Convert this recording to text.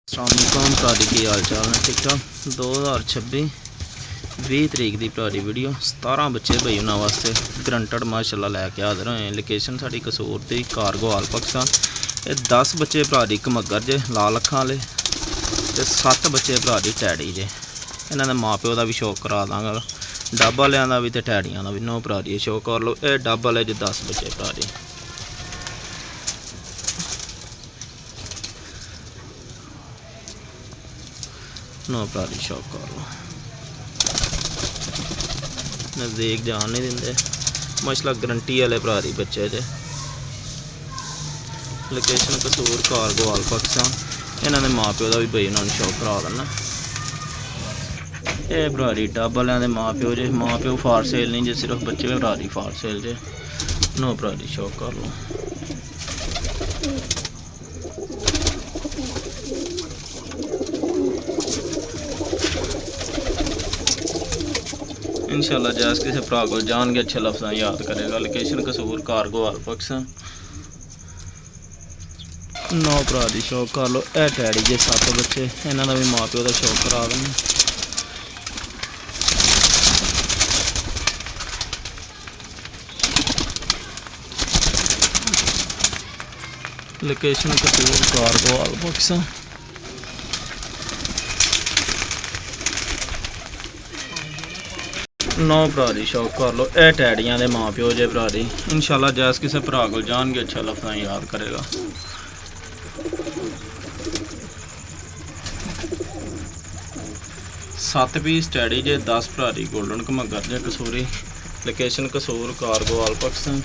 अस्सलामुअलैकुम भरा की हाल चाल ने ठीक ठाक 2026 20 तरीक की भरा वीडियो 17 बच्चे भाई उन्होंने वास्ते ग्रंटड माशाल्लाह लैके हाजिर होए। लोकेशन साड़ी कसूर की कारगो आल पाकिस्तान। ये 10 बच्चे भरा घमगर जे लाल अखां वाले ते 7 बच्चे भरा टैडी जे। इन्हों के माँ प्यो का भी शौक करा दाँगा डब वालियां का भी तो टैडियां का भी। नो भरा शौक कर लो। ये डब वाले जो 10 बच्चे भरा नो भरा शौक कर लो। नज़दीक जान नहीं देंगे माशाल्लाह गरंटी वाले भरा बच्चे जे। लोकेशन कसूर कारगो आल पाकिस्तान। इन्हों के माँ प्यो का भी बई उन्होंने शौक करा देना। ये भरारी डब वाले माँ प्यो जे। माँ प्यो फार सेल नहीं जे, सिर्फ बच्चे भरारी फार सेल जे। नो भरारी शौक कर लो। इंशाल्लाह जैस किसी भरा को जान के अच्छे लफ्ज़ याद करेगा। लोकेशन कसूर कारगो आल पाकिस्तान। नौ भरा की शौक कर लो। ए टैडी जे 7 बच्चे इन्हों का भी माँ प्यो का शौक करा देना। लोकेशन कसूर कारगो आल पाकिस्तान। नौ भरा शौक कर लो। ए टैडियां दे माँ प्यो जे भरा। इंशाल्लाह जैस किसी भरा को जान के अच्छा लफ्ज़ याद करेगा। 7 पीस टैडी जे 10 भरा गोल्डन घमगर जे कसूरी। लोकेशन कसूर कारगो आल पाकिस्तान।